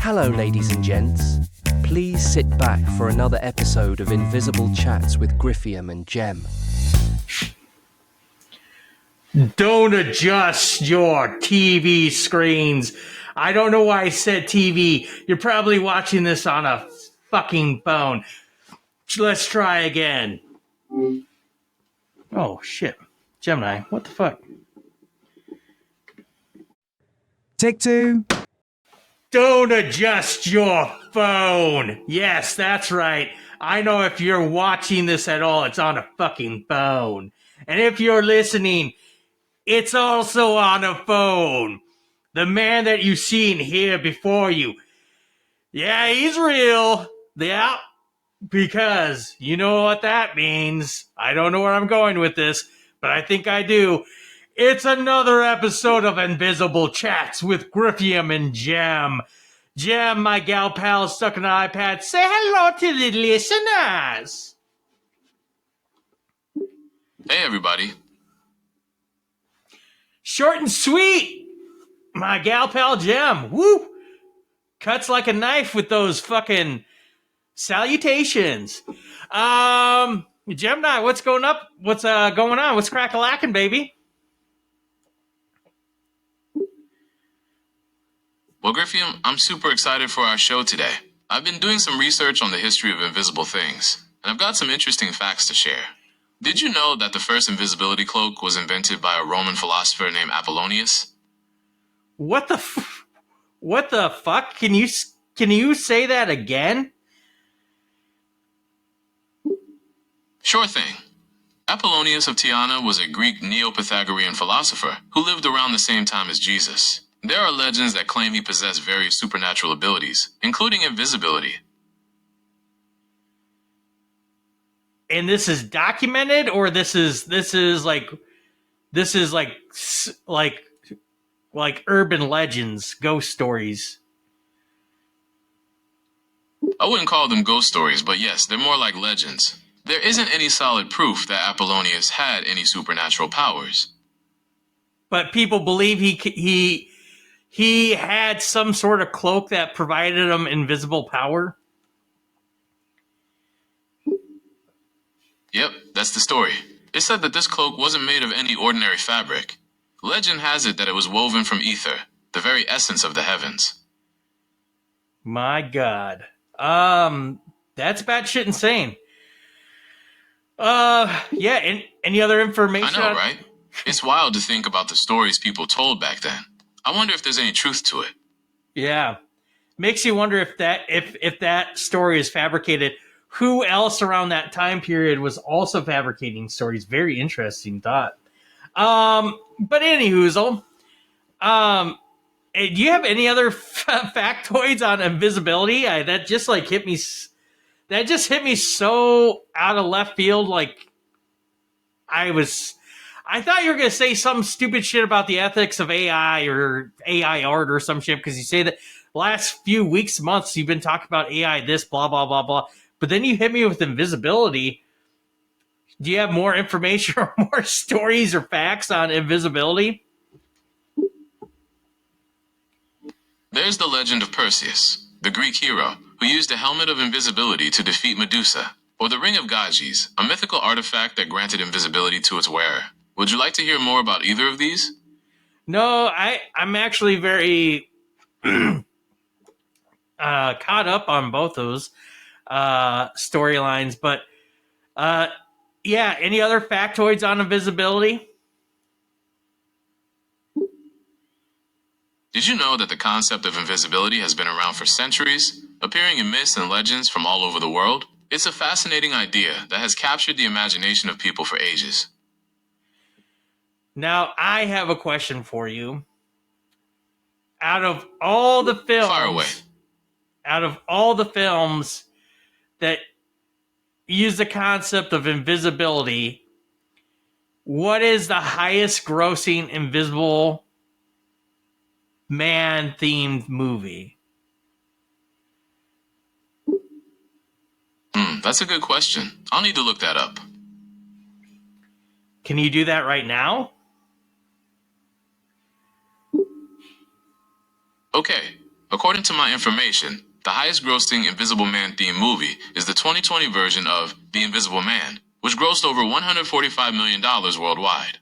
Hello, ladies and gents. Please sit back for another episode of Invisible Chats with Griffiam and Gem. Don't adjust your TV screens. I don't know why I said TV. You're probably watching this on a fucking phone. Let's try again. Oh, shit. Gemini, what the fuck? Take two. Don't adjust your phone. Yes, that's right. I know if you're watching this at all, it's on a fucking phone. And if you're listening, it's also on a phone. The man that you've seen here before you. Yeah, he's real. Yeah, because you know what that means. I don't know where I'm going with this, but I think I do. It's another episode of Invisible Chats with Griffiam and Gem. Gem, my gal pal, stuck in an iPad. Say hello to the listeners. Hey, everybody. Short and sweet. My gal pal, Gem. Woo! Cuts like a knife with those fucking salutations. Gemini, what's going up? What's going on? What's crack-a-lackin', baby? Well, Griffiam, I'm super excited for our show today. I've been doing some research on the history of invisible things, and I've got some interesting facts to share. Did you know that the first invisibility cloak was invented by a Roman philosopher named Apollonius? What the fuck? Can you say that again? Sure thing. Apollonius of Tyana was a Greek Neo-Pythagorean philosopher who lived around the same time as Jesus. There are legends that claim he possessed various supernatural abilities, including invisibility. And this is documented, or this is like urban legends, ghost stories? I wouldn't call them ghost stories, but yes, they're more like legends. There isn't any solid proof that Apollonius had any supernatural powers. But people believe he had some sort of cloak that provided him invisible power. Yep, that's the story. It's said that this cloak wasn't made of any ordinary fabric. Legend has it that it was woven from ether, the very essence of the heavens. My God. That's batshit insane. Yeah, and any other information? I know, right? It's wild to think about the stories people told back then. I wonder if there's any truth to it. Yeah. Makes you wonder if that story is fabricated. Who else around that time period was also fabricating stories? Very interesting thought. But anywhoozle, do you have any other factoids on invisibility? That just hit me. That just hit me so out of left field. Like I thought you were going to say some stupid shit about the ethics of AI or AI art or some shit, because you say that last few weeks, months, you've been talking about AI, this, blah, blah, blah, blah. But then you hit me with invisibility. Do you have more information or more stories or facts on invisibility? There's the legend of Perseus, the Greek hero, who used a helmet of invisibility to defeat Medusa, or the Ring of Gyges, a mythical artifact that granted invisibility to its wearer. Would you like to hear more about either of these? No, I'm actually very caught up on both those storylines. But yeah, any other factoids on invisibility? Did you know that the concept of invisibility has been around for centuries, appearing in myths and legends from all over the world? It's a fascinating idea that has captured the imagination of people for ages. Now, I have a question for you. Out of all the films, Fire away. Out of all the films that use the concept of invisibility, what is the highest grossing Invisible Man themed movie? That's a good question. I'll need to look that up. Can you do that right now? Okay, According to my information, the highest grossing Invisible Man themed movie is the 2020 version of The Invisible Man, which grossed over $145 million worldwide.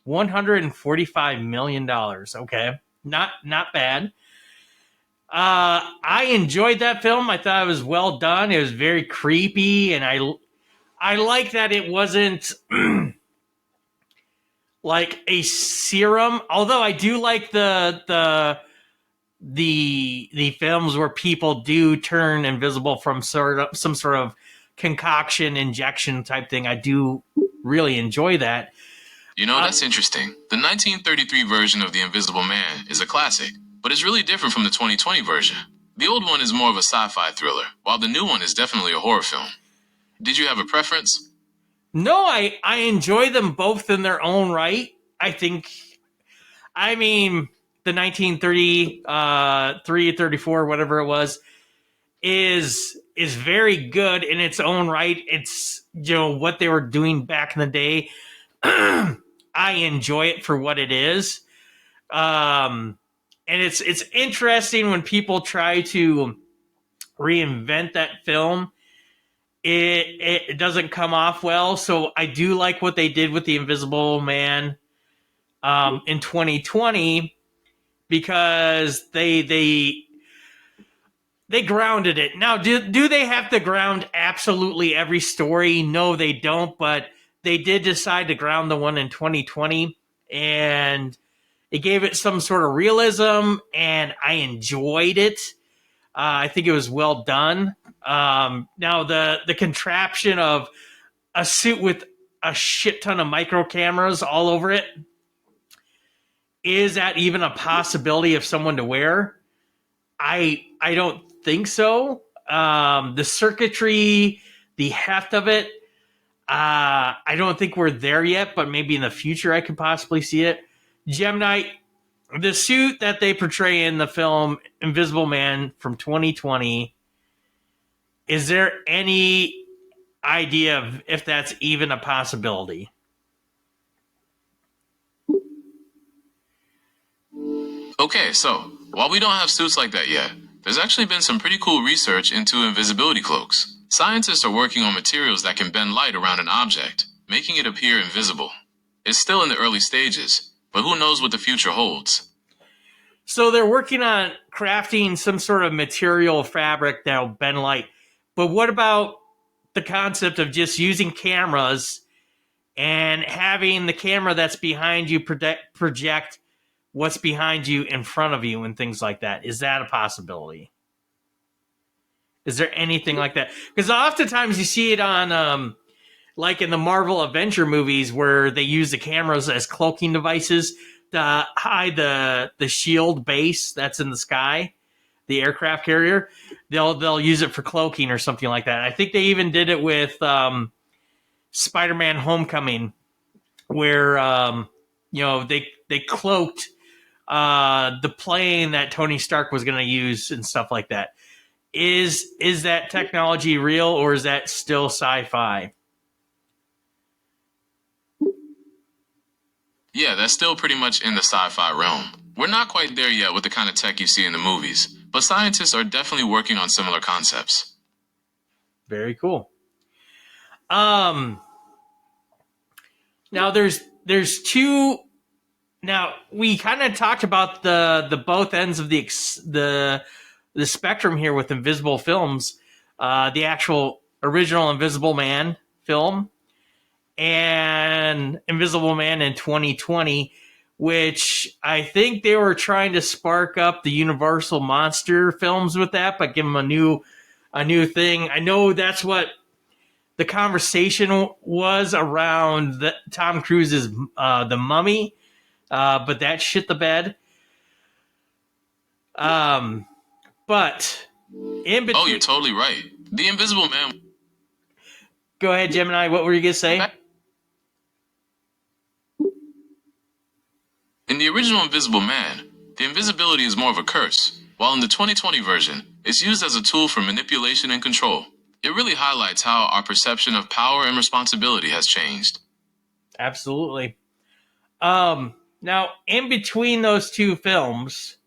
$145 million. Okay. Not bad. I enjoyed that film. I thought it was well done. It was very creepy, and I like that it wasn't like a serum. Although I do like the films where people do turn invisible from some sort of concoction injection type thing. I do really enjoy that. You know, that's interesting. The 1933 version of The Invisible Man is a classic, but it's really different from the 2020 version. The old one is more of a sci-fi thriller, while the new one is definitely a horror film. Did you have a preference? No, I enjoy them both in their own right. I mean, the 1933, 34, whatever it was, is very good in its own right. It's, what they were doing back in the day. I enjoy it for what it is. And it's interesting when people try to reinvent that film. It doesn't come off well. So I do like what they did with The Invisible Man in 2020, because they grounded it. Now, do they have to ground absolutely every story? No, they don't, but they did decide to ground the one in 2020, and it gave it some sort of realism, and I enjoyed it. I think it was well done. Now, the contraption of a suit with a shit ton of micro cameras all over it, is that even a possibility of someone to wear? I don't think so. The circuitry, the heft of it, I don't think we're there yet, but maybe in the future I could possibly see it. Gemini, the suit that they portray in the film Invisible Man from 2020, is there any idea of if that's even a possibility? Okay, so, while we don't have suits like that yet, there's actually been some pretty cool research into invisibility cloaks. Scientists are working on materials that can bend light around an object, making it appear invisible. It's still in the early stages, but who knows what the future holds. So they're working on crafting some sort of material fabric that'll bend light. But what about the concept of just using cameras and having the camera that's behind you project what's behind you in front of you and things like that? Is that a possibility? Is there anything like that? Because oftentimes you see it on, like in the Marvel Avenger movies, where they use the cameras as cloaking devices to hide the shield base that's in the sky, the aircraft carrier. They'll use it for cloaking or something like that. I think they even did it with Spider-Man: Homecoming, where they cloaked the plane that Tony Stark was going to use and stuff like that. Is that technology real, or is that still sci-fi? Yeah, that's still pretty much in the sci-fi realm. We're not quite there yet with the kind of tech you see in the movies, but scientists are definitely working on similar concepts. Very cool. Now there's two. Now we kind of talked about the both ends of the spectrum here with Invisible films, the actual original Invisible Man film and Invisible Man in 2020, which I think they were trying to spark up the Universal monster films with that, but give them a new thing. I know that's what the conversation was around Tom Cruise's The Mummy, but that shit the bed. But in between, Oh, you're totally right. The Invisible Man. Go ahead, Gemini. What were you gonna say? In the original Invisible Man, the invisibility is more of a curse, while in the 2020 version, it's used as a tool for manipulation and control. It really highlights how our perception of power and responsibility has changed. Absolutely. Now, in between those two films,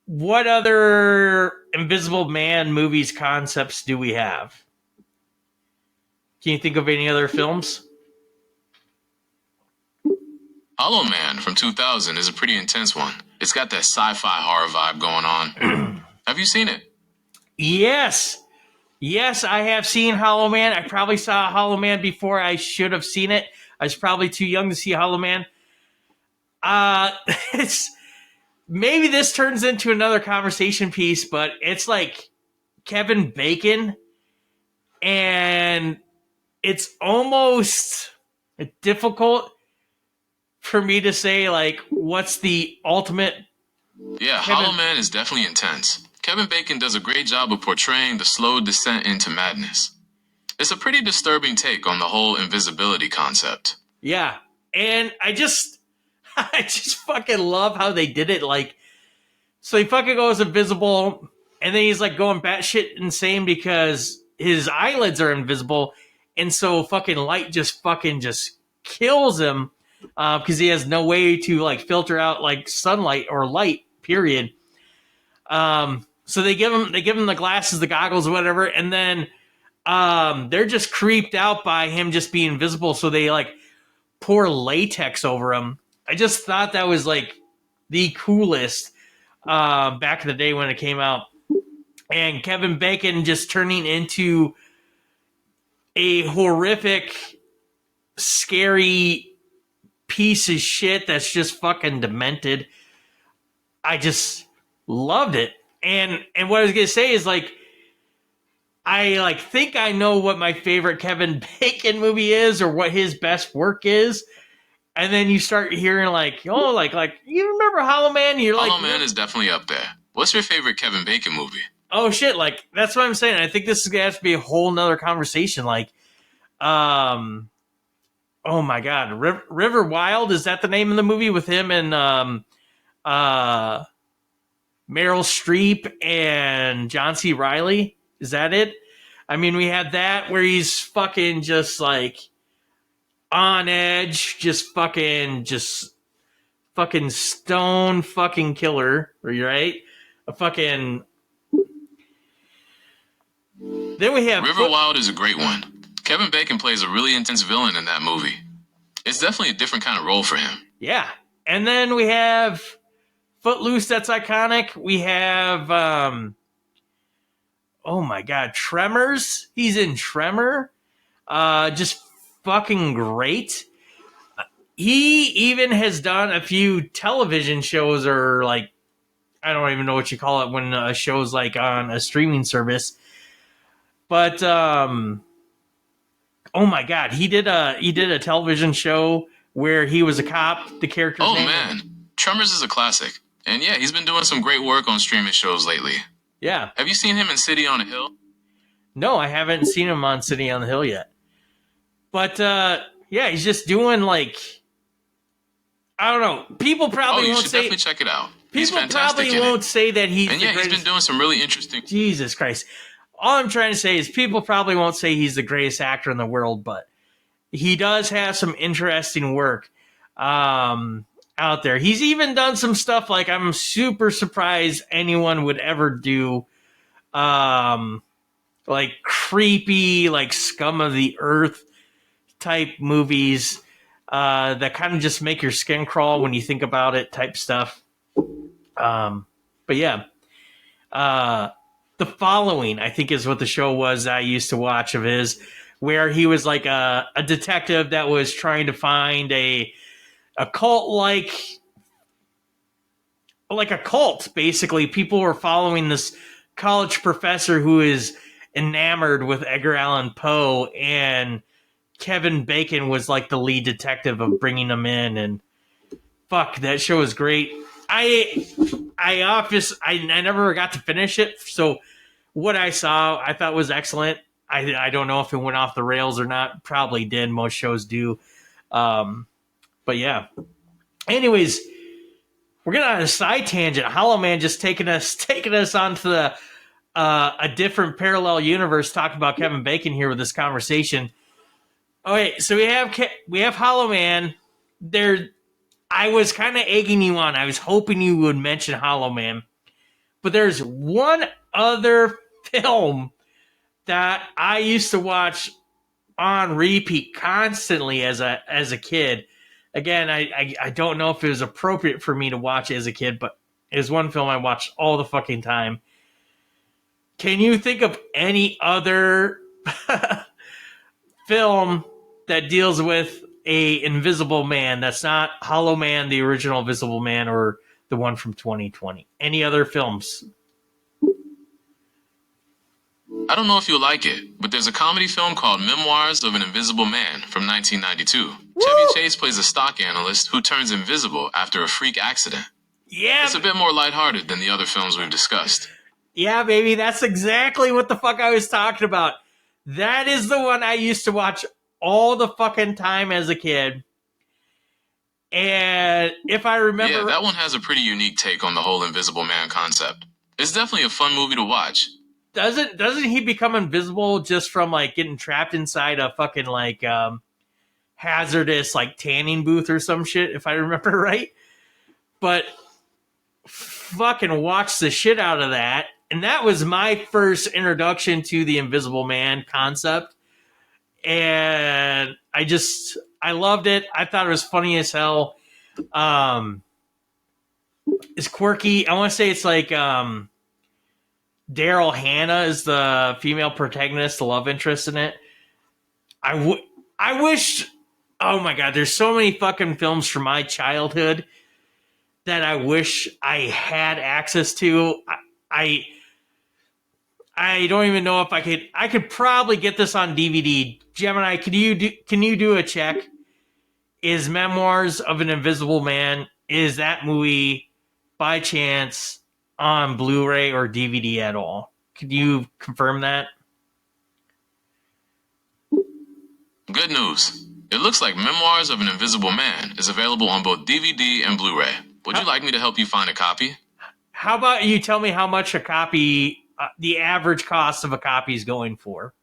what other Invisible Man movies concepts do we have? Can you think of any other films? Hollow Man from 2000 is a pretty intense one. It's got that sci-fi horror vibe going on. Have you seen it? Yes. Yes, I have seen Hollow Man. I probably saw Hollow Man before I should have seen it. I was probably too young to see Hollow Man. It's maybe this turns into another conversation piece, but it's like Kevin Bacon, and it's almost difficult for me to say, like, what's the ultimate. Yeah, Hollow Man is definitely intense. Kevin Bacon does a great job of portraying the slow descent into madness. It's a pretty disturbing take on the whole invisibility concept. Yeah, and I just fucking love how they did it. Like, so he fucking goes invisible, and then he's like going batshit insane because his eyelids are invisible, and so fucking light just kills him because he has no way to like filter out like sunlight or light. Period. So they give him the glasses, the goggles, whatever, and then they're just creeped out by him just being invisible. So they like pour latex over him. I just thought that was like the coolest back in the day when it came out. And Kevin Bacon just turning into a horrific, scary piece of shit that's just fucking demented. I just loved it. And what I was gonna say is like I like think I know what my favorite Kevin Bacon movie is or what his best work is. And then you start hearing like, oh, like you remember Hollow Man? You're like, Hollow Man is definitely up there. What's your favorite Kevin Bacon movie? oh shit, like that's what I'm saying. I think this is gonna have to be a whole nother conversation. Like, oh my god, River Wild, is that the name of the movie with him and Meryl Streep and John C. Reilly? Is that it? I mean, we had that where he's fucking just like on edge, just fucking stone fucking killer, right? A fucking. Then we have River Wild is a great one. Kevin Bacon plays a really intense villain in that movie. It's definitely a different kind of role for him. Yeah. And then we have Footloose, that's iconic. We have oh my god, Tremors. He's in Tremor. Just fucking great. He even has done a few television shows, or like, I don't even know what you call it when a show's like on a streaming service. But oh my god, he did a television show where he was a cop. The character's name. Man, Tremors is a classic, and yeah, he's been doing some great work on streaming shows lately. Yeah. Have you seen him in City on a Hill? No, I haven't seen him on City on the Hill yet. But yeah, he's just doing like, I don't know. People probably you won't should say. definitely check it out. People probably won't say that he's and the yeah, greatest. he's been doing some really interesting. Jesus Christ! All I'm trying to say is people probably won't say he's the greatest actor in the world, but he does have some interesting work out there. He's even done some stuff like I'm super surprised anyone would ever do, like creepy, like scum of the earth type movies that kind of just make your skin crawl when you think about it type stuff. But yeah, The Following, I think, is what the show was that I used to watch of his, where he was like a detective that was trying to find a cult like a cult. Basically, people were following this college professor who is enamored with Edgar Allan Poe, and Kevin Bacon was like the lead detective of bringing them in. And fuck, that show is great. I never got to finish it, so what I saw I thought was excellent. I don't know if it went off the rails or not. Probably did. Most shows do. But yeah. Anyways, we're getting on a side tangent. Hollow Man just taking us onto the a different parallel universe, talking about Kevin Bacon here with this conversation. Okay, so we have Hollow Man. I was kind of egging you on. I was hoping you would mention Hollow Man. But there's one other film that I used to watch on repeat constantly as a kid. Again, I don't know if it was appropriate for me to watch as a kid, but it was one film I watched all the fucking time. Can you think of any other film that deals with a invisible man that's not Hollow Man, the original Invisible Man, or the one from 2020? Any other films? I don't know if you'll like it, but there's a comedy film called Memoirs of an Invisible Man from 1992. Chevy Chase plays a stock analyst who turns invisible after a freak accident. Yeah. It's a bit more lighthearted than the other films we've discussed. Yeah, baby, that's exactly what the fuck I was talking about. That is the one I used to watch all the fucking time as a kid. And if I remember... Yeah, that one has a pretty unique take on the whole Invisible Man concept. It's definitely a fun movie to watch. Doesn't he become invisible just from, like, getting trapped inside a fucking, like, hazardous, like, tanning booth or some shit, if I remember right? But fucking watch the shit out of that. And that was my first introduction to the Invisible Man concept. And I loved it. I thought it was funny as hell. It's quirky. I want to say it's like Daryl Hannah is the female protagonist, the love interest in it. I wish... Oh my god, there's so many fucking films from my childhood that I wish I had access to. I don't even know if I could. I could probably get this on DVD. Gemini, can you do a check? Is Memoirs of an Invisible Man, is that movie by chance on Blu-ray or DVD at all? Could you confirm that? Good news. It looks like Memoirs of an Invisible Man is available on both DVD and Blu-ray. Would you like me to help you find a copy? How about you tell me how much a copy, the average cost of a copy is going for?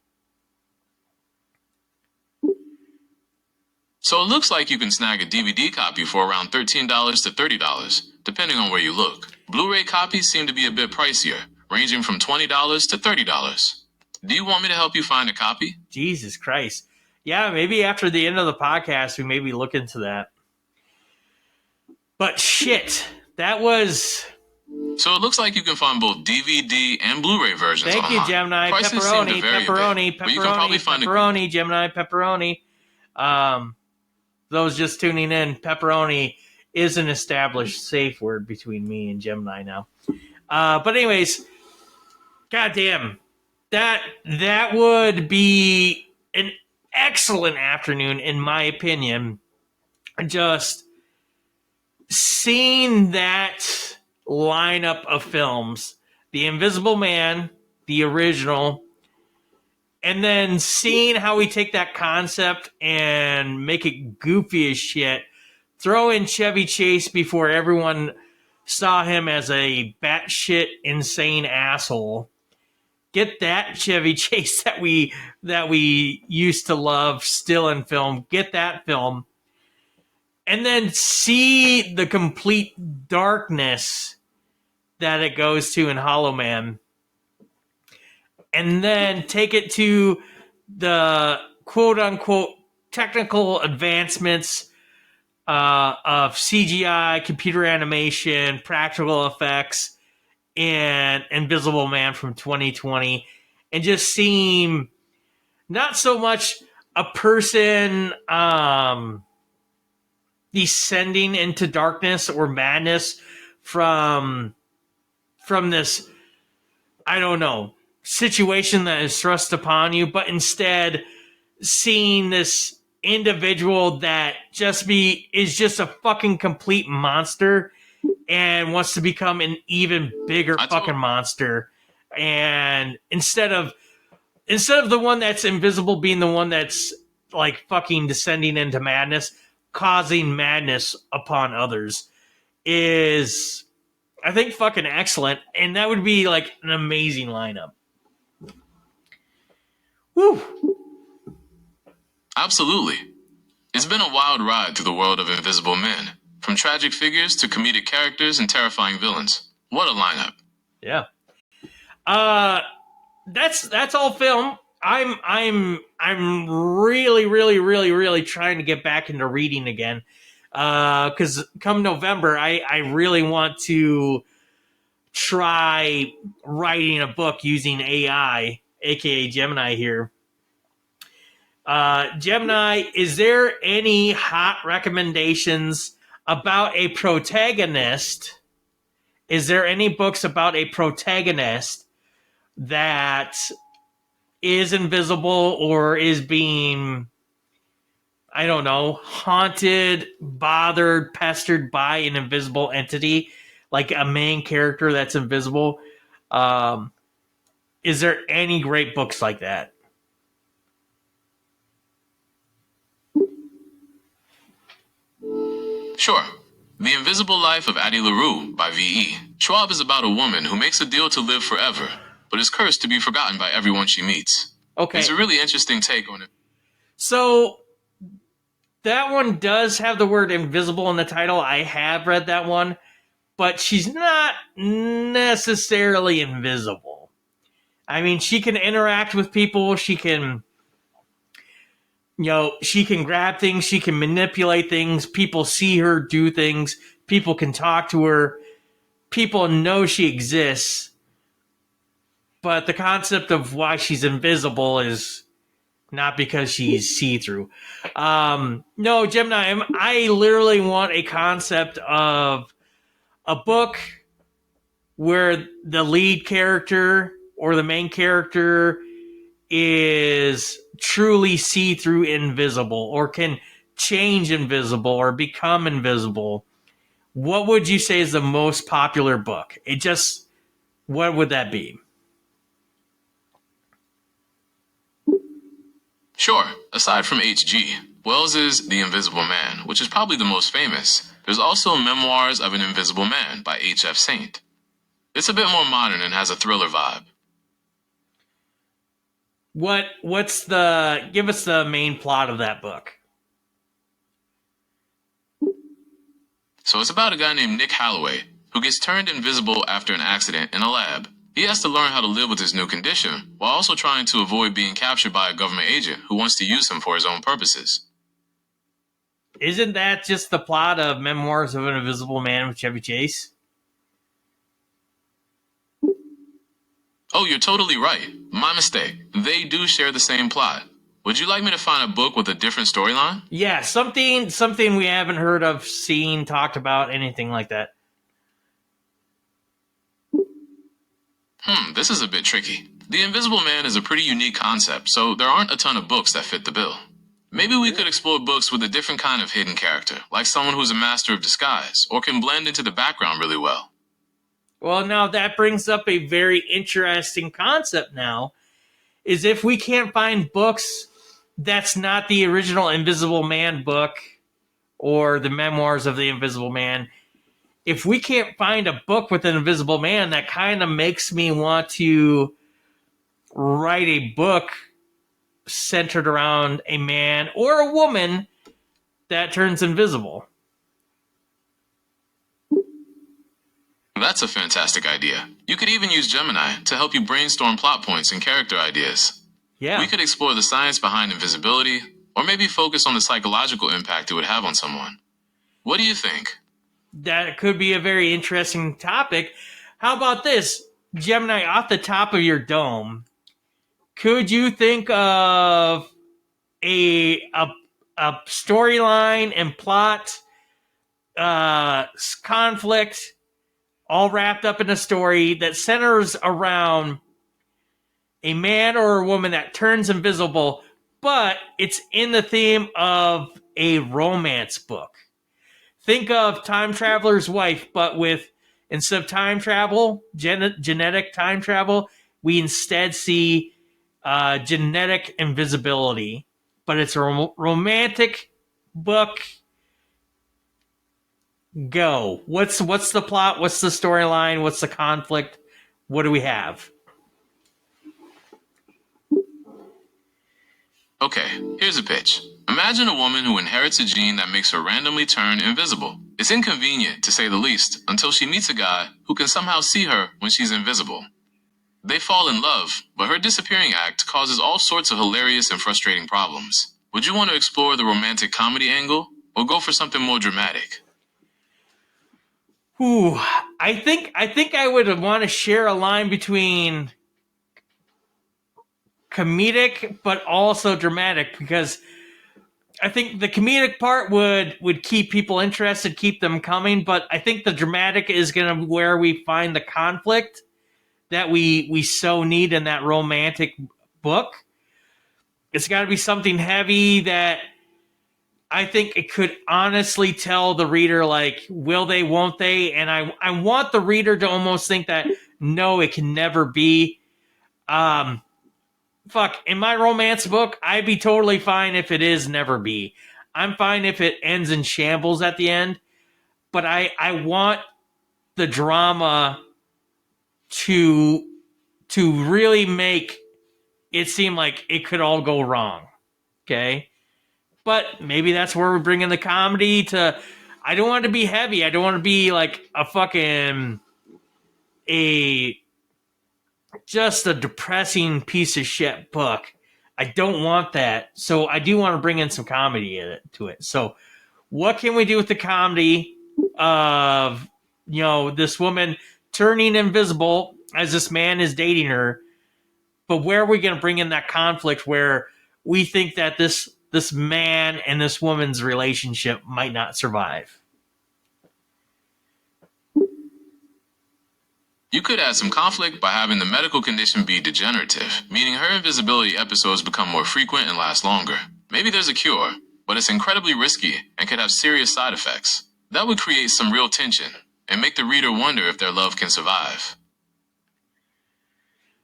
So it looks like you can snag a DVD copy for around $13 to $30, depending on where you look. Blu-ray copies seem to be a bit pricier, ranging from $20 to $30. Do you want me to help you find a copy? Jesus Christ. Yeah, maybe after the end of the podcast, we maybe look into that. But shit, that was... So it looks like you can find both DVD and Blu-ray versions Thank online. you, Gemini. Prices seem to Pepperoni, vary a bit, pepperoni, but you can probably find pepperoni, Gemini, pepperoni. Those just tuning in, pepperoni is an established safe word between me and Gemini now. But anyways, goddamn, that would be an excellent afternoon, in my opinion. Just seeing that lineup of films, The Invisible Man, the original, and then seeing how we take that concept and make it goofy as shit, throw in Chevy Chase before everyone saw him as a batshit insane asshole. Get that Chevy Chase that we used to love still in film. Get that film. And then see the complete darkness that it goes to in Hollow Man. And then take it to the quote-unquote technical advancements of CGI, computer animation, practical effects, and Invisible Man from 2020. And just seem not so much a person descending into darkness or madness from this, I don't know, situation that is thrust upon you, but instead seeing this individual that is just a fucking complete monster and wants to become an even bigger fucking monster. And instead of the one that's invisible being the one that's like fucking descending into madness, causing madness upon others, is, I think, fucking excellent. And that would be like an amazing lineup. Woo! Absolutely. It's been a wild ride through the world of Invisible Men, from tragic figures to comedic characters and terrifying villains. What a lineup. Yeah. That's all film. I'm really, really, really, really trying to get back into reading again. Because come November, I really want to try writing a book using AI, aka Gemini here. Gemini, is there any hot recommendations about a protagonist? Is there any books about a protagonist that is invisible or is being, I don't know, haunted, bothered, pestered by an invisible entity, like a main character that's invisible? Is there any great books like that? Sure. The Invisible Life of Addie LaRue by V.E. Schwab is about a woman who makes a deal to live forever, but is cursed to be forgotten by everyone she meets. Okay. It's a really interesting take on it. So that one does have the word invisible in the title. I have read that one, but she's not necessarily invisible. I mean, she can interact with people. She can, she can grab things. She can manipulate things. People see her do things. People can talk to her. People know she exists. But the concept of why she's invisible is not because she's see-through. No, Gemini, I literally want a concept of a book where the lead character or the main character is truly see-through invisible or can change invisible or become invisible. What would you say is the most popular book? What would that be? Sure, aside from H.G. Wells's The Invisible Man, which is probably the most famous, there's also Memoirs of an Invisible Man by H.F. Saint. It's a bit more modern and has a thriller vibe. Give us the main plot of that book. So it's about a guy named Nick Holloway who gets turned invisible after an accident in a lab. He has to learn how to live with his new condition while also trying to avoid being captured by a government agent who wants to use him for his own purposes. Isn't that just the plot of Memoirs of an Invisible Man with Chevy Chase? Oh, you're totally right. My mistake. They do share the same plot. Would you like me to find a book with a different storyline? Yeah, something we haven't heard of, seen, talked about, anything like that. This is a bit tricky. The Invisible Man is a pretty unique concept, so there aren't a ton of books that fit the bill. Maybe we could explore books with a different kind of hidden character, like someone who's a master of disguise, or can blend into the background really well. Well, now that brings up a very interesting concept now, is if we can't find books that's not the original Invisible Man book or the Memoirs of the Invisible Man, if we can't find a book with an Invisible Man, that kind of makes me want to write a book centered around a man or a woman that turns invisible. That's a fantastic idea. You could even use Gemini to help you brainstorm plot points and character ideas. Yeah. We could explore the science behind invisibility, or maybe focus on the psychological impact it would have on someone. What do you think? That could be a very interesting topic. How about this, Gemini, off the top of your dome, could you think of a storyline and plot, conflict, all wrapped up in a story that centers around a man or a woman that turns invisible, but it's in the theme of a romance book? Think of Time Traveler's Wife, but with, instead of time travel, genetic time travel, we instead see genetic invisibility. But it's a romantic book. Go. What's the plot? What's the storyline? What's the conflict? What do we have? Okay, here's a pitch. Imagine a woman who inherits a gene that makes her randomly turn invisible. It's inconvenient, to say the least, until she meets a guy who can somehow see her when she's invisible. They fall in love, but her disappearing act causes all sorts of hilarious and frustrating problems. Would you want to explore the romantic comedy angle, or go for something more dramatic? Ooh, I think I would want to share a line between comedic but also dramatic, because I think the comedic part would keep people interested, keep them coming, but I think the dramatic is going to be where we find the conflict that we so need in that romantic book. It's got to be something heavy that I think it could honestly tell the reader, like, will they, won't they? And I want the reader to almost think that, no, it can never be. In my romance book, I'd be totally fine if it is never be. I'm fine if it ends in shambles at the end, but I want the drama to really make it seem like it could all go wrong. Okay? But maybe that's where we're bringing the comedy to. I don't want it to be heavy. I don't want to be like just a depressing piece of shit book. I don't want that. So I do want to bring in some comedy to it. So what can we do with the comedy of, this woman turning invisible as this man is dating her? But where are we going to bring in that conflict where we think that this man and this woman's relationship might not survive? You could add some conflict by having the medical condition be degenerative, meaning her invisibility episodes become more frequent and last longer. Maybe there's a cure, but it's incredibly risky and could have serious side effects. That would create some real tension and make the reader wonder if their love can survive.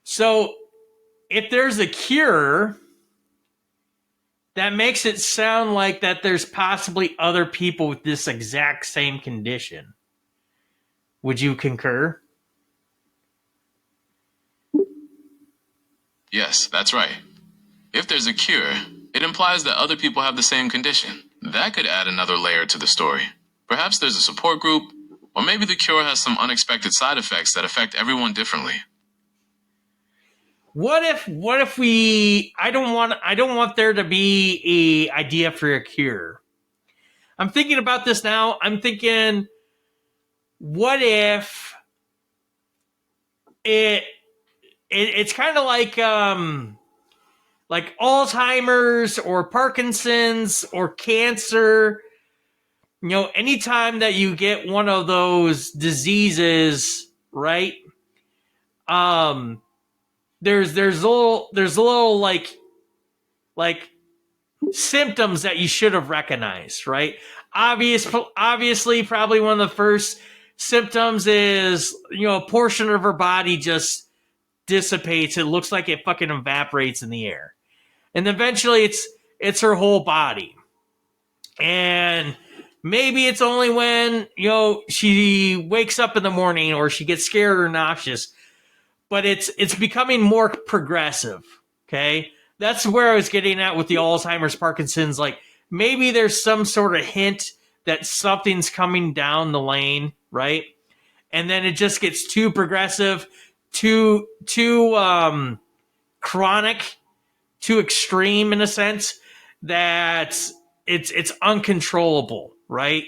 So, if there's a cure, that makes it sound like that there's possibly other people with this exact same condition. Would you concur? Yes, that's right. If there's a cure, it implies that other people have the same condition. That could add another layer to the story. Perhaps there's a support group, or maybe the cure has some unexpected side effects that affect everyone differently. What if we I don't want there to be a idea for a cure. I'm thinking about this now. I'm thinking, what if it's kind of like Alzheimer's or Parkinson's or cancer. Anytime that you get one of those diseases, right? There's little like symptoms that you should have recognized, right? Obviously, probably one of the first symptoms is, a portion of her body just dissipates. It looks like it fucking evaporates in the air. And eventually it's her whole body. And maybe it's only when, she wakes up in the morning or she gets scared or nauseous. But it's becoming more progressive, okay? That's where I was getting at with the Alzheimer's, Parkinson's. Like, maybe there's some sort of hint that something's coming down the lane, right? And then it just gets too progressive, too chronic, too extreme in a sense that it's uncontrollable, right?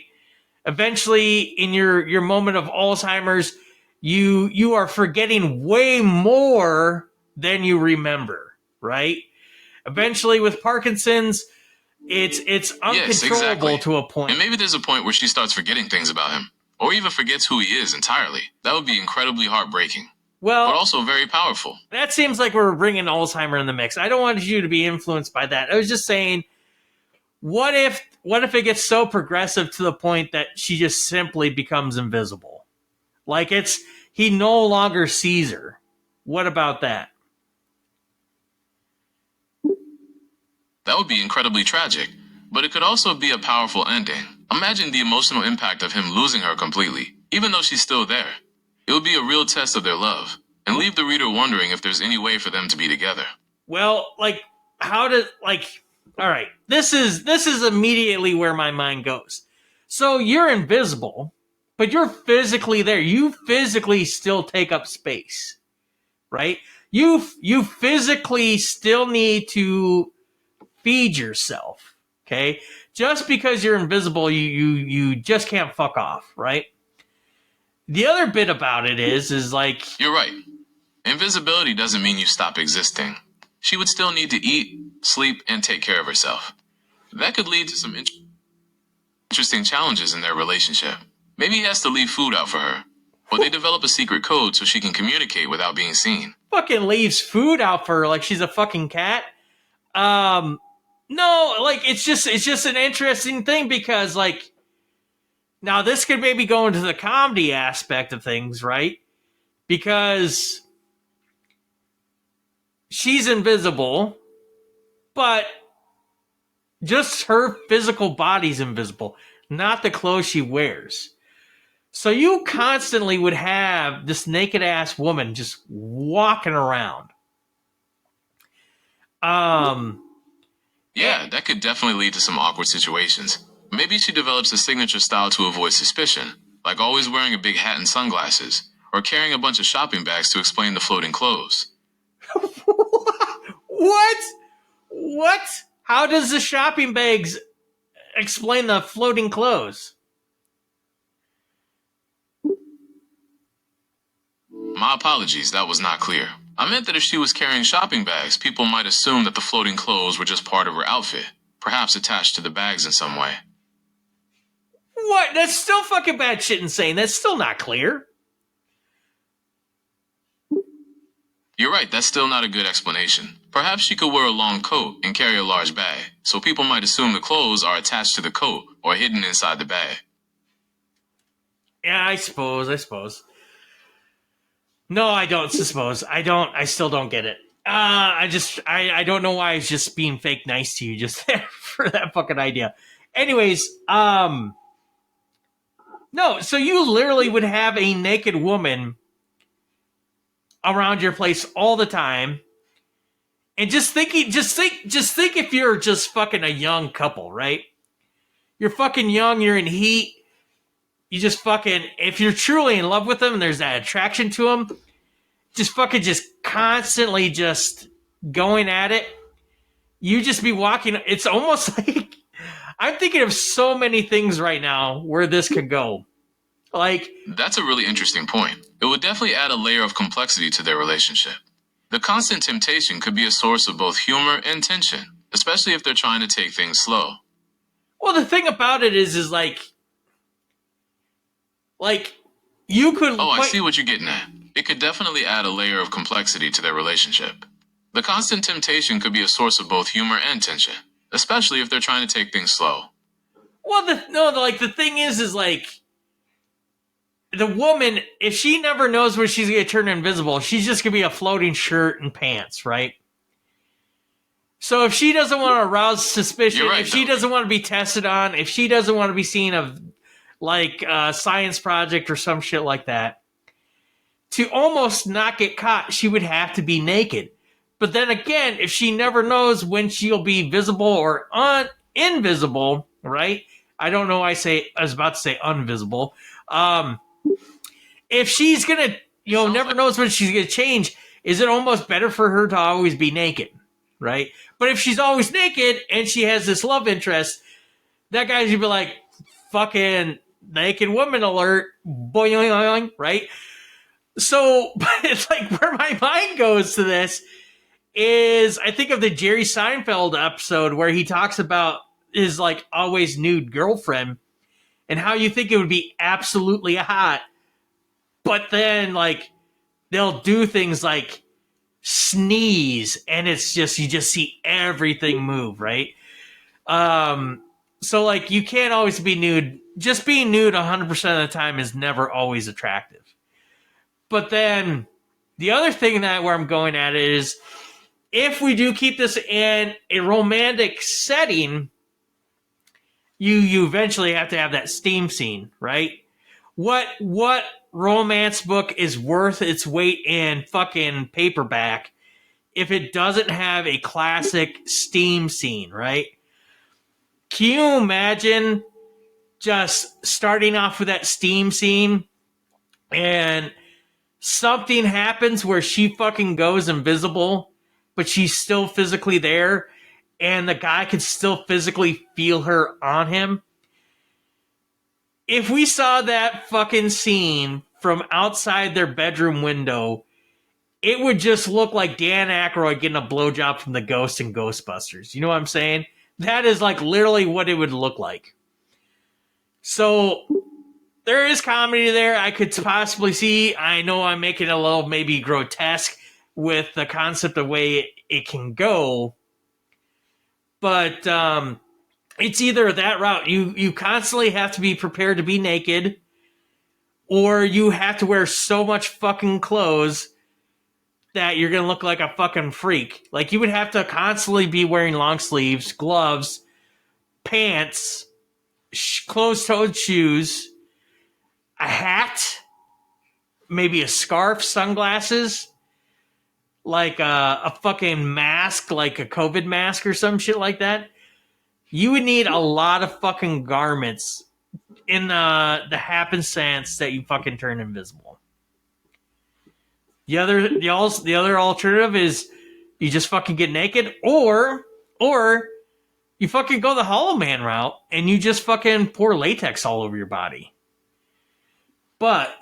Eventually, in your moment of Alzheimer's, you are forgetting way more than you remember, right? Eventually, with Parkinson's, it's uncontrollable. Yes, exactly. To a point. And maybe there's a point where she starts forgetting things about him, or even forgets who he is entirely. That would be incredibly heartbreaking. Well, but also very powerful. That seems like we're bringing Alzheimer in the mix. I don't want you to be influenced by that. I was just saying, what if it gets so progressive to the point that she just simply becomes invisible? Like he no longer sees her. What about that? That would be incredibly tragic, but it could also be a powerful ending. Imagine the emotional impact of him losing her completely, even though she's still there. It would be a real test of their love, and leave the reader wondering if there's any way for them to be together. Well, how does, like, all right, this is immediately where my mind goes. So you're invisible, but you're physically there. You physically still take up space, right? You physically still need to feed yourself, okay? Just because you're invisible, you just can't fuck off, right? The other bit about it is like... You're right. Invisibility doesn't mean you stop existing. She would still need to eat, sleep, and take care of herself. That could lead to some interesting challenges in their relationship. Maybe he has to leave food out for her, or they develop a secret code so she can communicate without being seen. Fucking leaves food out for her like she's a fucking cat. No, like it's just an interesting thing because like now this could maybe go into the comedy aspect of things, right? Because she's invisible, but just her physical body's invisible, not the clothes she wears. So you constantly would have this naked ass woman just walking around. Yeah, that could definitely lead to some awkward situations. Maybe she develops a signature style to avoid suspicion, like always wearing a big hat and sunglasses, or carrying a bunch of shopping bags to explain the floating clothes. What? What? How does the shopping bags explain the floating clothes? My apologies, that was not clear. I meant that if she was carrying shopping bags, people might assume that the floating clothes were just part of her outfit, perhaps attached to the bags in some way. What? That's still fucking bad shit insane. That's still not clear. You're right, that's still not a good explanation. Perhaps she could wear a long coat and carry a large bag, so people might assume the clothes are attached to the coat or hidden inside the bag. Yeah, I suppose. No, I don't suppose. I still don't get it. I don't know why I was just being fake nice to you just there for that fucking idea. Anyways, no, so you literally would have a naked woman around your place all the time. And just think if you're just fucking a young couple, right? You're fucking young, you're in heat. You just fucking, if you're truly in love with them and there's that attraction to them, just constantly just going at it. You just be walking. It's almost like, I'm thinking of so many things right now where this could go. Like, that's a really interesting point. It would definitely add a layer of complexity to their relationship. The constant temptation could be a source of both humor and tension, especially if they're trying to take things slow. well, the thing about it is like you could. Oh, I see what you're getting at. It could definitely add a layer of complexity to their relationship. The constant temptation could be a source of both humor and tension, especially if they're trying to take things slow. Well, the thing is like the woman, if she never knows when she's gonna turn invisible, she's just gonna be a floating shirt and pants, right? So if she doesn't want to arouse suspicion, Right, if she doesn't want to be tested on, if she doesn't want to be seen of like a science project or some shit like that, to almost not get caught, she would have to be naked. But then again, if she never knows when she'll be visible or invisible, right? I don't know why I was about to say invisible. If she's gonna, never knows when she's gonna change, is it almost better for her to always be naked, right? But if she's always naked and she has this love interest, that guy's gonna be like, fucking naked woman alert, boing, right? So, but it's like where my mind goes to this is I think of the Jerry Seinfeld episode where he talks about his like always nude girlfriend and how you think it would be absolutely hot, but then like they'll do things like sneeze and it's just, you just see everything move, right? So like you can't always be nude. Just being nude 100% of the time is never always attractive. But then the other thing where I'm going at it is if we do keep this in a romantic setting, you eventually have to have that steam scene, right? What romance book is worth its weight in fucking paperback if it doesn't have a classic steam scene, right? Can you imagine just starting off with that steam scene and something happens where she fucking goes invisible, but she's still physically there and the guy can still physically feel her on him? If we saw that fucking scene from outside their bedroom window, it would just look like Dan Aykroyd getting a blowjob from the ghost in Ghostbusters. You know what I'm saying? That is like literally what it would look like. So there is comedy there. I could possibly see. I know I'm making it a little maybe grotesque with the concept of the way it can go. But it's either that route. You constantly have to be prepared to be naked, or you have to wear so much fucking clothes that you're going to look like a fucking freak. Like, you would have to constantly be wearing long sleeves, gloves, pants, closed-toed shoes, a hat, maybe a scarf, sunglasses, like a fucking mask, like a COVID mask or some shit like that. You would need a lot of fucking garments in the happenstance that you fucking turn invisible. The other alternative is you just fucking get naked, or you fucking go the Hollow Man route and you just fucking pour latex all over your body. But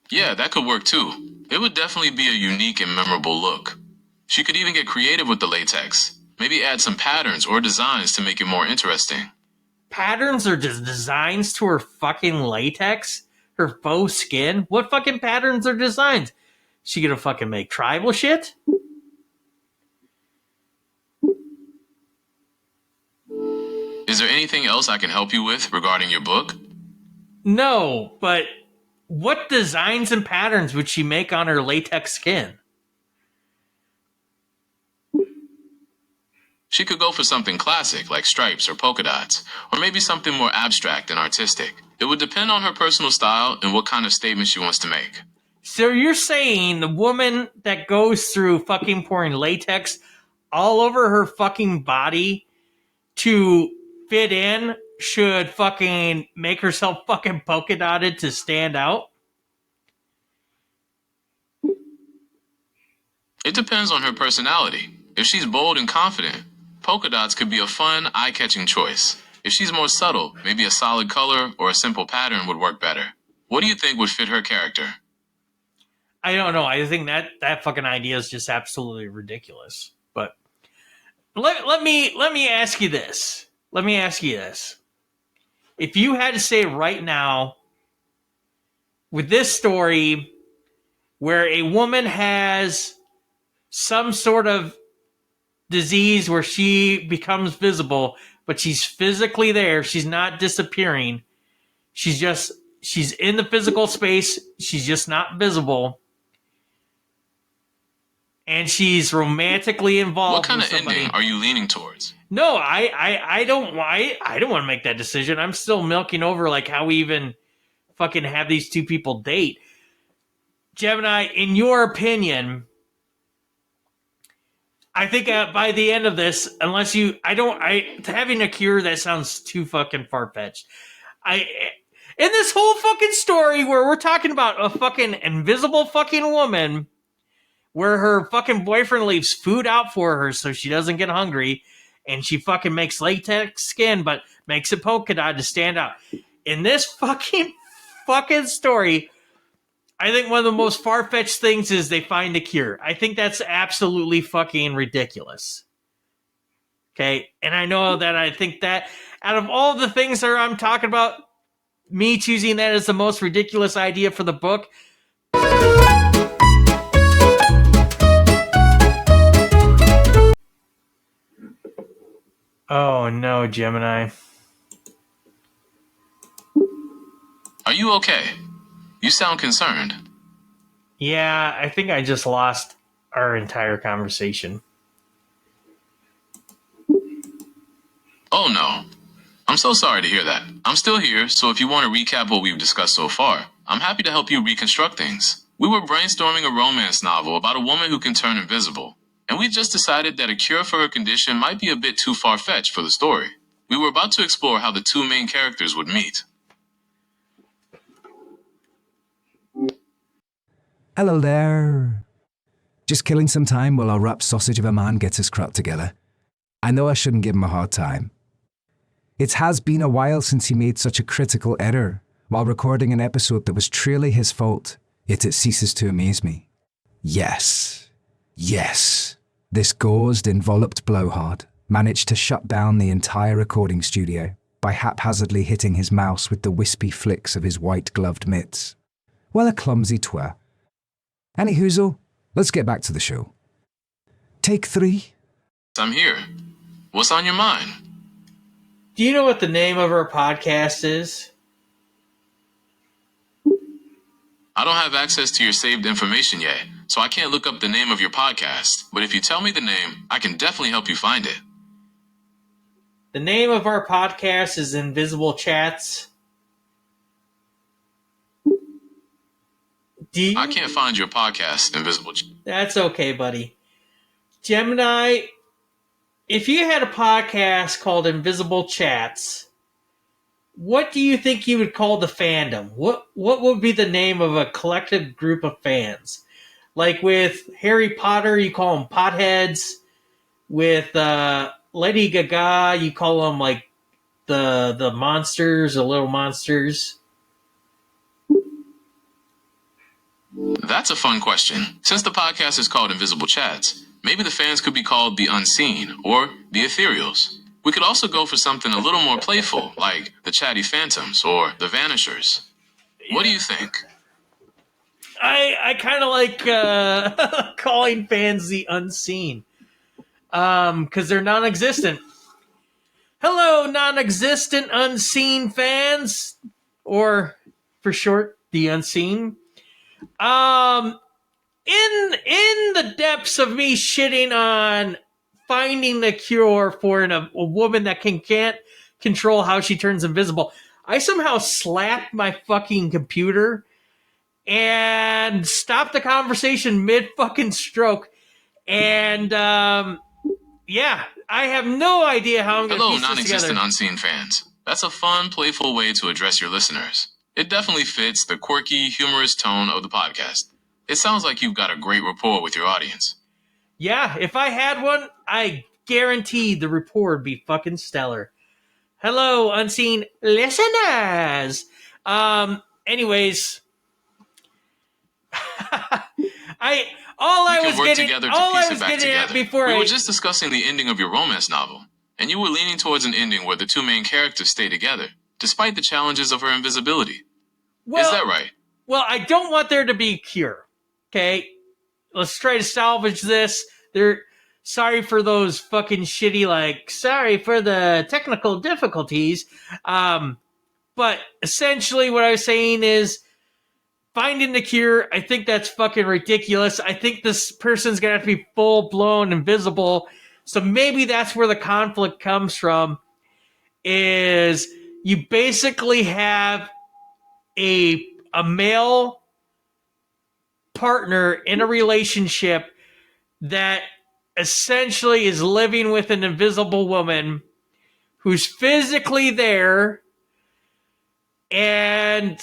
Yeah, that could work too. It would definitely be a unique and memorable look. She could even get creative with the latex. Maybe add some patterns or designs to make it more interesting. patterns or just designs to her fucking latex? Her faux skin? What fucking patterns or designs? She gonna fucking make tribal shit? Is there anything else I can help you with regarding your book? No, but what designs and patterns would she make on her latex skin? She could go for something classic like stripes or polka dots, or maybe something more abstract and artistic. It would depend on her personal style and what kind of statement she wants to make. So you're saying the woman that goes through fucking pouring latex all over her fucking body to fit in should fucking make herself fucking polka dotted to stand out? It depends on her personality. If she's bold and confident, polka dots could be a fun, eye-catching choice. If she's more subtle, maybe a solid color or a simple pattern would work better. What do you think would fit her character? I don't know. I think that fucking idea is just absolutely ridiculous. But let me ask you this. Let me ask you this. If you had to say right now, with this story, where a woman has some sort of disease where she becomes visible, but she's physically there, she's not disappearing, she's in the physical space, she's just not visible, and she's romantically involved. What kind with of somebody. ending are you leaning towards? No, I don't want to make that decision. I'm still milking over like how we even fucking have these two people date. Gemini, in your opinion, I think by the end of this, unless having a cure, that sounds too fucking far-fetched. In this whole fucking story where we're talking about a fucking invisible fucking woman, where her fucking boyfriend leaves food out for her so she doesn't get hungry, and she fucking makes latex skin, but makes it polka dot to stand out. In this fucking story, I think one of the most far-fetched things is they find a cure. I think that's absolutely fucking ridiculous. Okay? And I know that I think that out of all the things that I'm talking about, me choosing that as the most ridiculous idea for the book. Oh no, Gemini. Are you okay? You sound concerned. Yeah, I think I just lost our entire conversation. Oh no. I'm so sorry to hear that. I'm still here, so if you want to recap what we've discussed so far, I'm happy to help you reconstruct things. We were brainstorming a romance novel about a woman who can turn invisible, and we just decided that a cure for her condition might be a bit too far-fetched for the story. We were about to explore how the two main characters would meet. Hello there. Just killing some time while our wrapped sausage of a man gets his crap together. I know I shouldn't give him a hard time. It has been a while since he made such a critical error while recording an episode that was truly his fault, yet it ceases to amaze me. Yes, this gauzed, enveloped blowhard managed to shut down the entire recording studio by haphazardly hitting his mouse with the wispy flicks of his white-gloved mitts. Well, a clumsy twat. Any hoozle, let's get back to the show. Take 3. I'm here. What's on your mind? Do you know what the name of our podcast is? I don't have access to your saved information yet, so I can't look up the name of your podcast. But if you tell me the name, I can definitely help you find it. The name of our podcast is Invisible Chats. I can't find your podcast, Invisible. That's okay, buddy. Gemini, if you had a podcast called Invisible Chats, what do you think you would call the fandom? What would be the name of a collective group of fans? Like with Harry Potter, you call them potheads. With Lady Gaga, you call them like the monsters, the little monsters. That's a fun question. Since the podcast is called Invisible Chats, maybe the fans could be called the Unseen or the Ethereals. We could also go for something a little more playful, like the Chatty Phantoms or the Vanishers. What do you think? I kind of like calling fans the Unseen, because they're non-existent. Hello, non-existent Unseen fans, or for short, the Unseen. In the depths of me shitting on finding the cure for a woman that can't control how she turns invisible, I somehow slapped my fucking computer and stopped the conversation mid fucking stroke. And yeah, I have no idea how I'm going to piece this non-existent together. Unseen fans. That's a fun, playful way to address your listeners. It definitely fits the quirky, humorous tone of the podcast. It sounds like you've got a great rapport with your audience. Yeah, if I had one, I guarantee the rapport would be fucking stellar. Hello, Unseen listeners. Anyways, I was getting at before we were just discussing the ending of your romance novel, and you were leaning towards an ending where the two main characters stay together, despite the challenges of her invisibility. Is that right? Well, I don't want there to be a cure. Okay, let's try to salvage this. Sorry for those fucking shitty, sorry for the technical difficulties. But essentially what I was saying is finding the cure, I think that's fucking ridiculous. I think this person's going to have to be full-blown invisible. So maybe that's where the conflict comes from, is you basically have a male partner in a relationship that essentially is living with an invisible woman who's physically there, and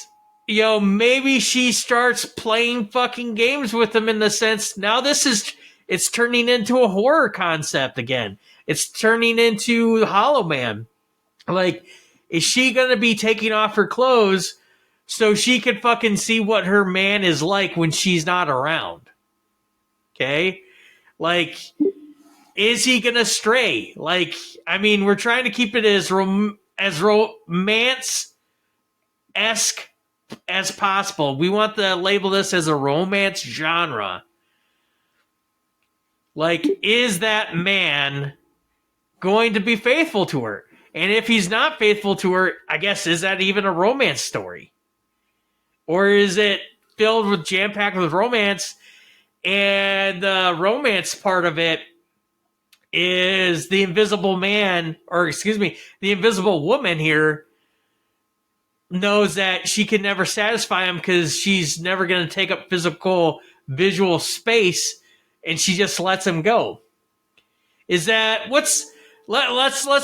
maybe she starts playing fucking games with him in the sense now it's turning into a horror concept again. It's turning into Hollow Man. Like, is she gonna be taking off her clothes so she can fucking see what her man is like when she's not around? Okay? Like, is he gonna stray? Like, I mean, we're trying to keep it as romance-esque as possible. We want to label this as a romance genre. Like, is that man going to be faithful to her? And if he's not faithful to her, I guess, is that even a romance story? Or is it filled with jam-packed with romance, and the romance part of it is the invisible man, or excuse me, the invisible woman here knows that she can never satisfy him because she's never going to take up physical visual space, and she just lets him go. Is that let's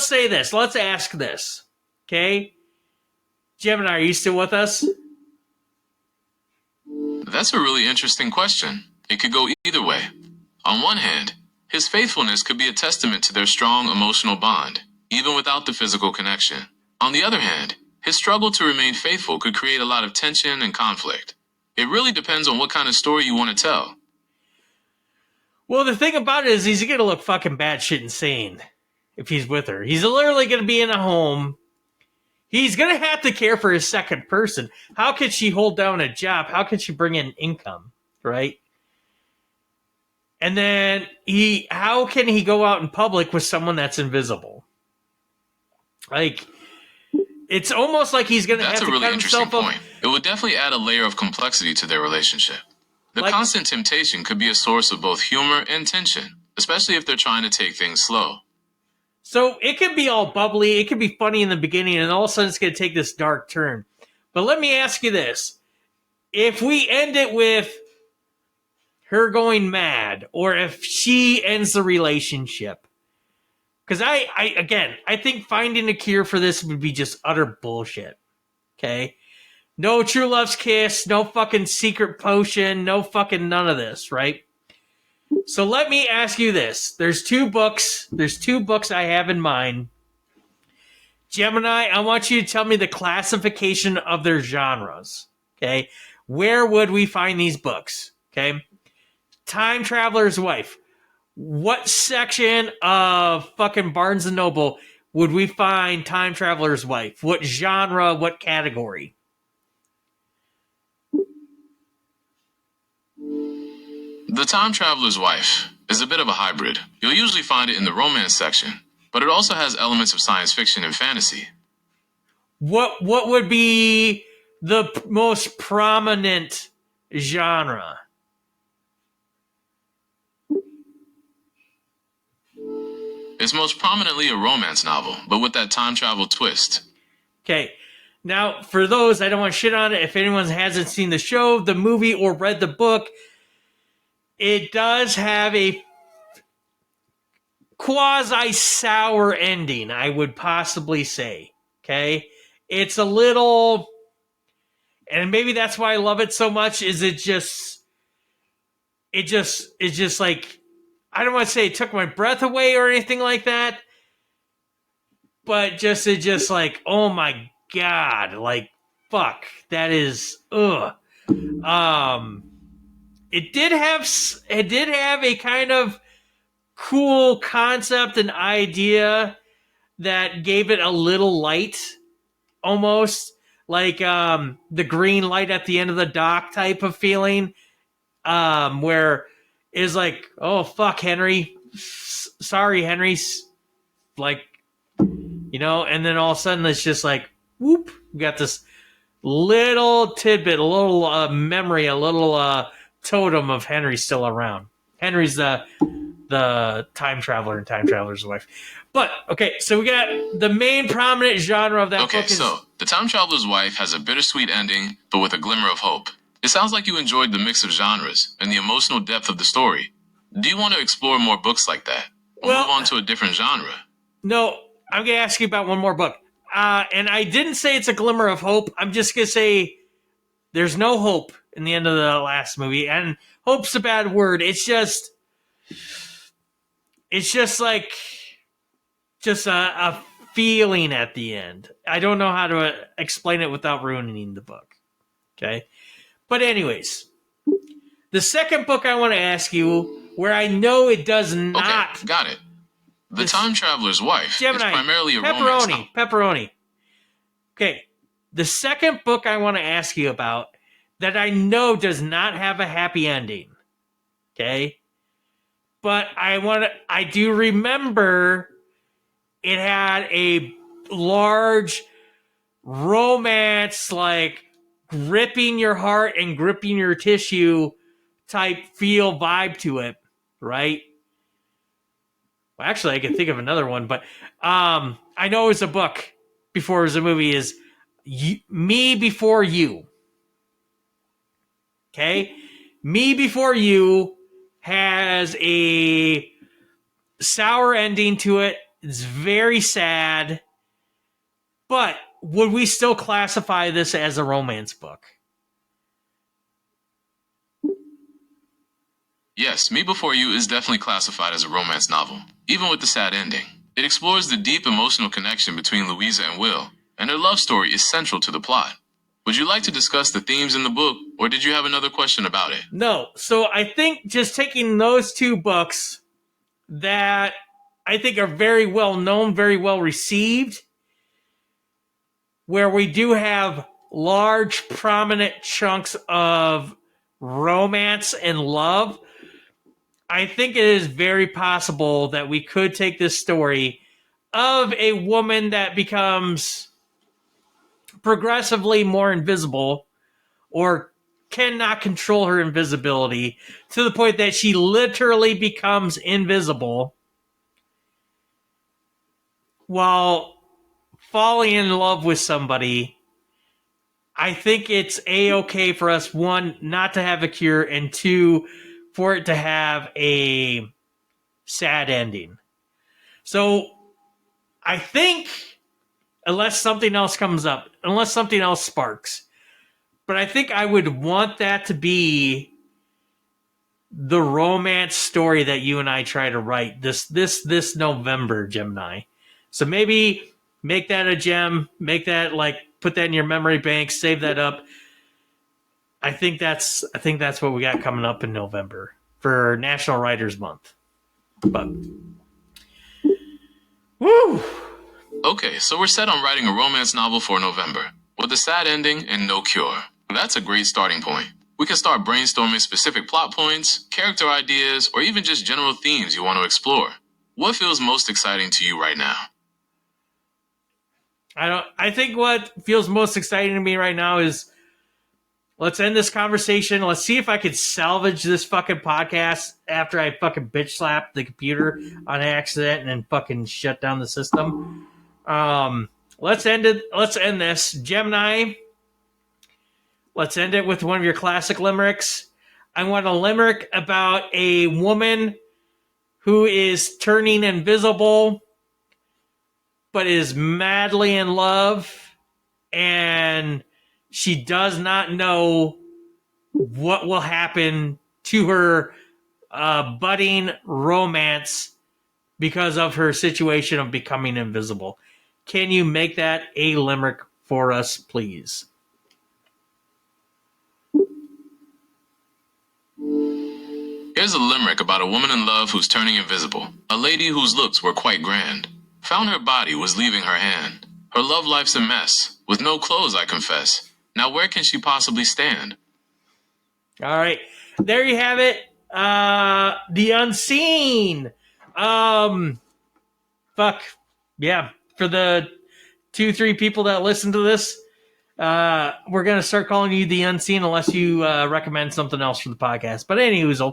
say this. Let's ask this. Okay? Gemini, are you still with us? That's a really interesting question. It could go either way. On one hand, his faithfulness could be a testament to their strong emotional bond, even without the physical connection. On the other hand, his struggle to remain faithful could create a lot of tension and conflict. It really depends on what kind of story you want to tell. Well, the thing about it is he's going to look fucking batshit insane if he's with her. He's literally going to be in a home. He's going to have to care for his second person. How could she hold down a job? How could she bring in income, right? And then how can he go out in public with someone that's invisible? Like, it's almost like he's going to have to cut himself up. That's a really interesting point. It would definitely add a layer of complexity to their relationship. The constant temptation could be a source of both humor and tension, especially if they're trying to take things slow. So it could be all bubbly, it could be funny in the beginning, and all of a sudden it's going to take this dark turn. But let me ask you this. If we end it with her going mad, or if she ends the relationship, because I think finding a cure for this would be just utter bullshit. Okay? No true love's kiss, no fucking secret potion, no fucking none of this, right? So let me ask you this. There's two books I have in mind. Gemini, I want you to tell me the classification of their genres. Okay? Where would we find these books? Okay? Time Traveler's Wife. What section of fucking Barnes & Noble would we find Time Traveler's Wife? What genre, what category? The Time Traveler's Wife is a bit of a hybrid. You'll usually find it in the romance section, but it also has elements of science fiction and fantasy. What would be the most prominent genre? It's most prominently a romance novel, but with that time travel twist. Okay. Now, for those, I don't want to shit on it. If anyone hasn't seen the show, the movie, or read the book, it does have a quasi-sour ending, I would possibly say. Okay? It's a little... And maybe that's why I love it so much, is it's just like... I don't want to say it took my breath away or anything like that, but it's just like, oh my God, like, fuck, that is, ugh. It did have a kind of cool concept and idea that gave it a little light, almost like the green light at the end of the dock type of feeling, where it's like, oh fuck, Henry, sorry, Henry, like, you know, and then all of a sudden it's just like, whoop, we got this little tidbit, a little memory, a little totem of Henry still around. Henry's the time traveler and Time Traveler's Wife. But, okay, so we got the main prominent genre of that book. Okay, so The Time Traveler's Wife has a bittersweet ending, but with a glimmer of hope. It sounds like you enjoyed the mix of genres and the emotional depth of the story. Do you want to explore more books like that? Or move on to a different genre? No, I'm going to ask you about one more book. And I didn't say it's a glimmer of hope. I'm just going to say there's no hope in the end of the last movie. And hope's a bad word. It's just like, just a feeling at the end. I don't know how to explain it without ruining the book. Okay? But anyways, the second book I want to ask you, where I know it does not... Okay, got it. The Time Traveler's Wife Gemini, is primarily a romance novel. Pepperoni. Okay, the second book I want to ask you about that I know does not have a happy ending. Okay? But I do remember it had a large romance, like, gripping your heart and gripping your tissue type feel vibe to it, right? Well, actually, I can think of another one, but I know it was a book before it was a movie, is Me Before You. Okay? Me Before You has a sour ending to it. It's very sad. But would we still classify this as a romance book? Yes, Me Before You is definitely classified as a romance novel, even with the sad ending. It explores the deep emotional connection between Louisa and Will, and their love story is central to the plot. Would you like to discuss the themes in the book, or did you have another question about it? No. So I think just taking those two books that I think are very well known, very well received, where we do have large, prominent chunks of romance and love, I think it is very possible that we could take this story of a woman that becomes progressively more invisible or cannot control her invisibility to the point that she literally becomes invisible while falling in love with somebody. I think it's A-okay for us, one, not to have a cure, and two, for it to have a sad ending. So I think, unless something else comes up, unless something else sparks, but I think I would want that to be the romance story that you and I try to write this November, Gemini. So maybe make that a gem, make that put that in your memory bank, save that up. I think that's what we got coming up in November for National Writers Month. But woo! Okay, so we're set on writing a romance novel for November, with a sad ending and no cure. That's a great starting point. We can start brainstorming specific plot points, character ideas, or even just general themes you want to explore. What feels most exciting to you right now? I think what feels most exciting to me right now is let's end this conversation. Let's see if I could salvage this fucking podcast after I fucking bitch slapped the computer on accident and then fucking shut down the system. Let's end it. Let's end this. Gemini, let's end it with one of your classic limericks. I want a limerick about a woman who is turning invisible but is madly in love, and she does not know what will happen to her budding romance because of her situation of becoming invisible. Can you make that a limerick for us, please? Here's a limerick about a woman in love who's turning invisible. A lady whose looks were quite grand. Found her body was leaving her hand. Her love life's a mess. With no clothes, I confess. Now where can she possibly stand? All right. There you have it. The Unseen. Fuck. Yeah. For the 2-3 people that listen to this, we're going to start calling you the Unseen unless you recommend something else for the podcast. But anyhoozle.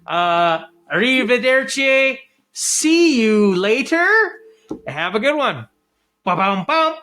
Arrivederci. See you later. Have a good one. Ba-bum-bum.